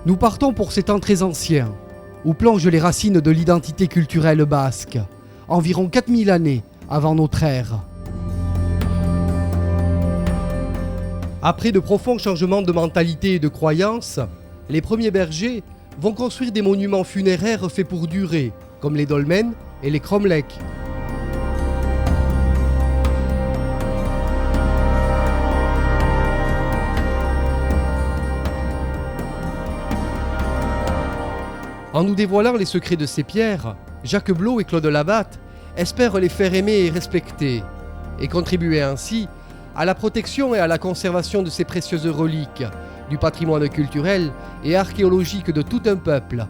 Nous partons pour ces temps très anciens, où plongent les racines de l'identité culturelle basque, environ 4000 années avant notre ère. Après de profonds changements de mentalité et de croyances, les premiers bergers vont construire des monuments funéraires faits pour durer, comme les dolmens et les cromlechs. En nous dévoilant les secrets de ces pierres, Jacques Blot et Claude Labatte espèrent les faire aimer et respecter, et contribuer ainsi à la protection et à la conservation de ces précieuses reliques, du patrimoine culturel et archéologique de tout un peuple.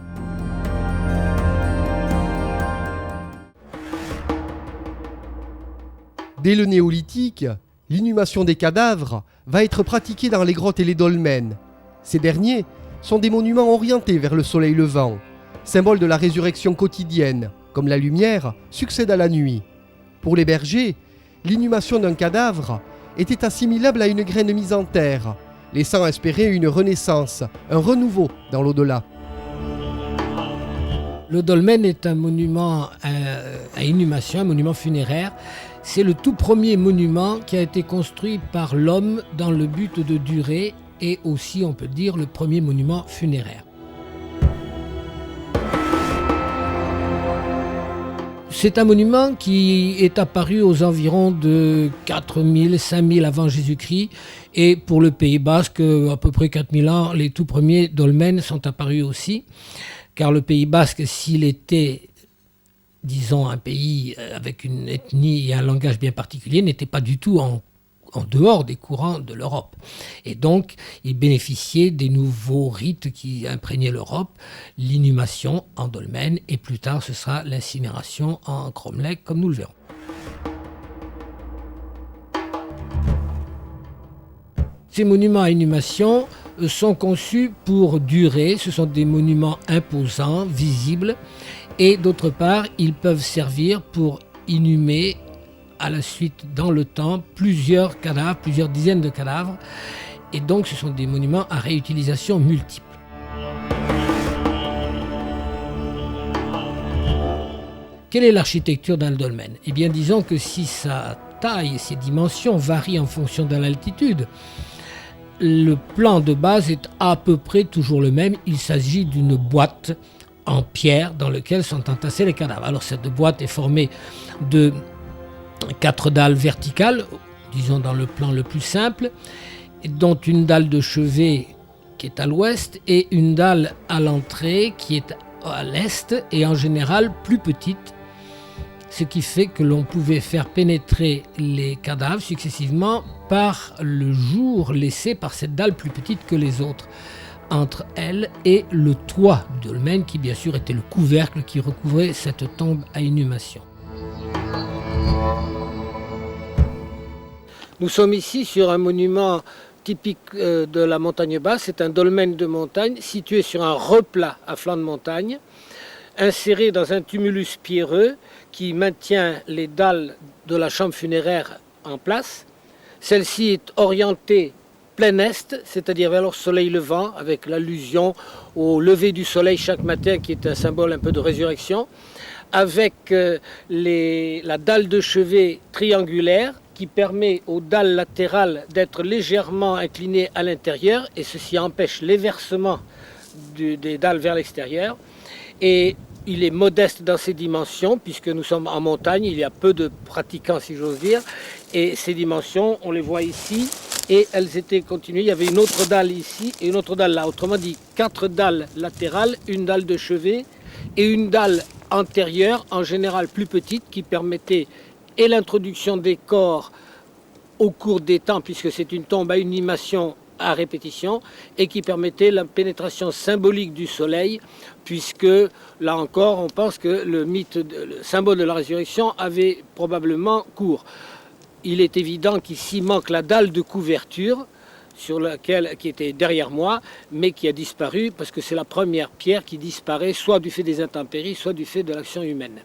Dès le néolithique, l'inhumation des cadavres va être pratiquée dans les grottes et les dolmens. Ces derniers sont des monuments orientés vers le soleil levant, symbole de la résurrection quotidienne, comme la lumière succède à la nuit. Pour les bergers, l'inhumation d'un cadavre était assimilable à une graine mise en terre, laissant espérer une renaissance, un renouveau dans l'au-delà. Le dolmen est un monument à inhumation, un monument funéraire. C'est le tout premier monument qui a été construit par l'homme dans le but de durer et aussi, on peut dire, le premier monument funéraire. C'est un monument qui est apparu aux environs de 4000, 5000 avant Jésus-Christ. Et pour le Pays Basque, à peu près 4000 ans, les tout premiers dolmens sont apparus aussi. Car le Pays Basque, s'il était, disons, un pays avec une ethnie et un langage bien particulier, n'était pas du tout en dehors des courants de l'Europe. Et donc, il bénéficiait des nouveaux rites qui imprégnaient l'Europe, l'inhumation en dolmen, et plus tard, ce sera l'incinération en cromlech, comme nous le verrons. Ces monuments à inhumation sont conçus pour durer. Ce sont des monuments imposants, visibles, et d'autre part, ils peuvent servir pour inhumer à la suite, dans le temps, plusieurs cadavres, plusieurs dizaines de cadavres. Et donc, ce sont des monuments à réutilisation multiple. Quelle est l'architecture d'un dolmen ? Eh bien, disons que si sa taille et ses dimensions varient en fonction de l'altitude, le plan de base est à peu près toujours le même. Il s'agit d'une boîte en pierre dans laquelle sont entassés les cadavres. Alors, cette boîte est formée de 4 dalles verticales, disons dans le plan le plus simple, dont une dalle de chevet qui est à l'ouest et une dalle à l'entrée qui est à l'est et en général plus petite, ce qui fait que l'on pouvait faire pénétrer les cadavres successivement par le jour laissé par cette dalle plus petite que les autres, entre elle et le toit du dolmen qui bien sûr était le couvercle qui recouvrait cette tombe à inhumation. Nous sommes ici sur un monument typique de la montagne basse. C'est un dolmen de montagne situé sur un replat à flanc de montagne, inséré dans un tumulus pierreux qui maintient les dalles de la chambre funéraire en place. Celle-ci est orientée plein est, c'est-à-dire vers le soleil levant, avec l'allusion au lever du soleil chaque matin qui est un symbole un peu de résurrection, avec la dalle de chevet triangulaire qui permet aux dalles latérales d'être légèrement inclinées à l'intérieur et ceci empêche l'éversement des dalles vers l'extérieur. Et il est modeste dans ses dimensions puisque nous sommes en montagne, il y a peu de pratiquants si j'ose dire. Et ces dimensions, on les voit ici et elles étaient continuées. Il y avait une autre dalle ici et une autre dalle là. Autrement dit, 4 dalles latérales, une dalle de chevet et une dalle antérieure, en général plus petite, qui permettait et l'introduction des corps au cours des temps, puisque c'est une tombe à inhumation à répétition, et qui permettait la pénétration symbolique du soleil, puisque, là encore, on pense que le symbole de la résurrection avait probablement cours. Il est évident qu'ici manque la dalle de couverture, qui était derrière moi, mais qui a disparu, parce que c'est la première pierre qui disparaît, soit du fait des intempéries, soit du fait de l'action humaine.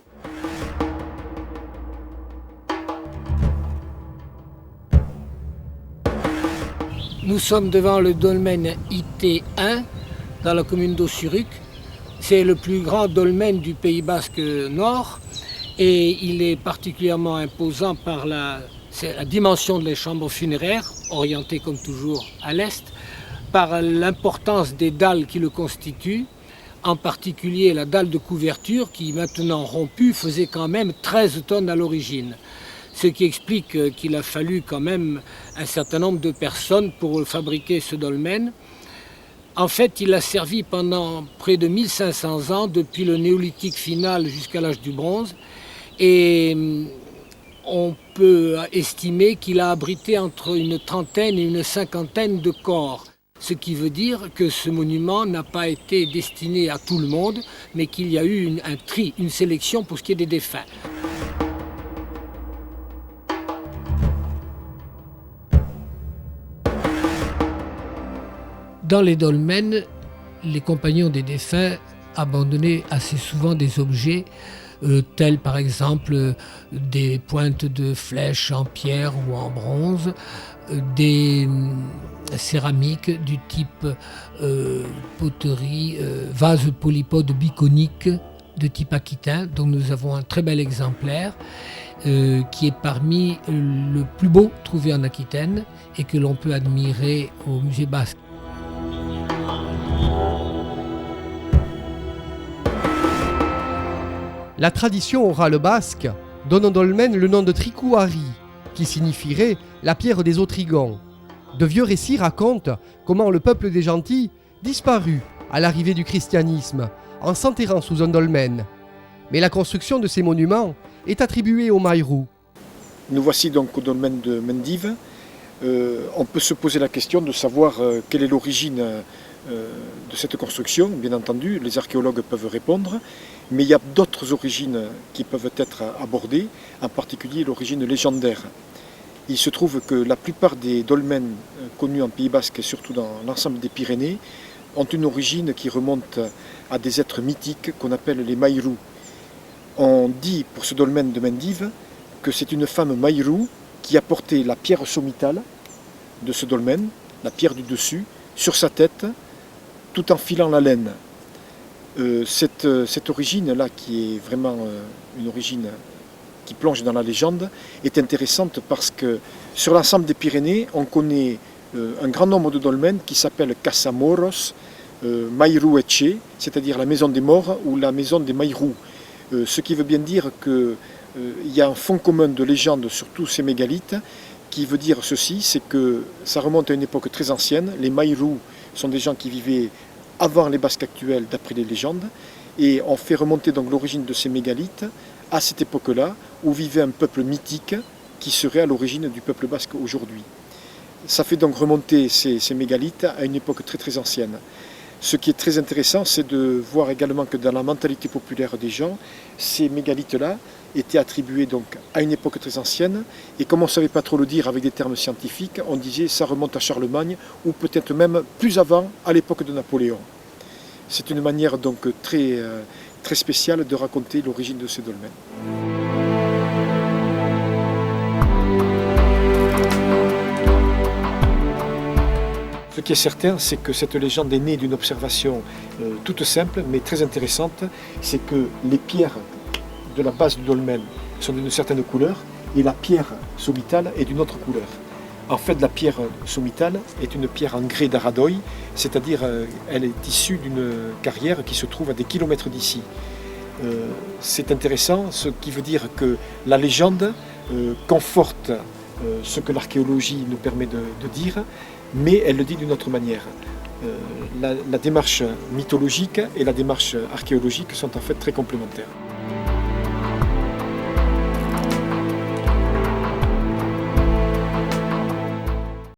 Nous sommes devant le dolmen IT1, dans la commune d'Ossuruc. C'est le plus grand dolmen du Pays Basque Nord et il est particulièrement imposant par la dimension des chambres funéraires, orientées comme toujours à l'est, par l'importance des dalles qui le constituent, en particulier la dalle de couverture qui, maintenant rompue, faisait quand même 13 tonnes à l'origine. Ce qui explique qu'il a fallu quand même un certain nombre de personnes pour fabriquer ce dolmen. En fait, il a servi pendant près de 1500 ans, depuis le néolithique final jusqu'à l'âge du bronze. Et on peut estimer qu'il a abrité entre une trentaine et une cinquantaine de corps. Ce qui veut dire que ce monument n'a pas été destiné à tout le monde, mais qu'il y a eu un tri, une sélection pour ce qui est des défunts. Dans les dolmens, les compagnons des défunts abandonnaient assez souvent des objets tels par exemple des pointes de flèches en pierre ou en bronze, des céramiques du type poterie, vase polypode biconique de type aquitain, dont nous avons un très bel exemplaire qui est parmi le plus beau trouvé en Aquitaine et que l'on peut admirer au musée basque. La tradition orale basque donne au dolmen le nom de Tricouari, qui signifierait la pierre des Autrigons. De vieux récits racontent comment le peuple des gentils disparut à l'arrivée du christianisme en s'enterrant sous un dolmen. Mais la construction de ces monuments est attribuée aux Maïrous. Nous voici donc au dolmen de Mendive. On peut se poser la question de savoir quelle est l'origine de cette construction. Bien entendu, les archéologues peuvent répondre, mais il y a d'autres origines qui peuvent être abordées, en particulier l'origine légendaire. Il se trouve que la plupart des dolmens connus en Pays Basque et surtout dans l'ensemble des Pyrénées ont une origine qui remonte à des êtres mythiques qu'on appelle les Maïrous. On dit pour ce dolmen de Mendive que c'est une femme Maïrou qui a porté la pierre sommitale de ce dolmen, la pierre du dessus, sur sa tête, tout en filant la laine. Cette origine-là, qui est vraiment une origine qui plonge dans la légende, est intéressante parce que sur l'ensemble des Pyrénées, on connaît un grand nombre de dolmens qui s'appellent Casa Moros, Maïrou Etche, c'est-à-dire la maison des morts ou la maison des Maïrous. Ce qui veut bien dire qu'il y a un fond commun de légende sur tous ces mégalithes qui veut dire ceci, c'est que ça remonte à une époque très ancienne. Les Maïrous sont des gens qui vivaient avant les Basques actuels d'après les légendes, et on fait remonter donc l'origine de ces mégalithes à cette époque-là où vivait un peuple mythique qui serait à l'origine du peuple basque aujourd'hui. Ça fait donc remonter ces mégalithes à une époque très très ancienne. Ce qui est très intéressant, c'est de voir également que dans la mentalité populaire des gens, ces mégalithes-là étaient attribués donc à une époque très ancienne, et comme on ne savait pas trop le dire avec des termes scientifiques, on disait ça remonte à Charlemagne, ou peut-être même plus avant, à l'époque de Napoléon. C'est une manière donc très, très spéciale de raconter l'origine de ces dolmens. Ce qui est certain, c'est que cette légende est née d'une observation toute simple, mais très intéressante. C'est que les pierres de la base du dolmen sont d'une certaine couleur et la pierre sommitale est d'une autre couleur. En fait, la pierre sommitale est une pierre en grès d'Aradoï, c'est-à-dire elle est issue d'une carrière qui se trouve à des kilomètres d'ici. C'est intéressant, ce qui veut dire que la légende conforte ce que l'archéologie nous permet de dire, mais elle le dit d'une autre manière. La démarche mythologique et la démarche archéologique sont en fait très complémentaires.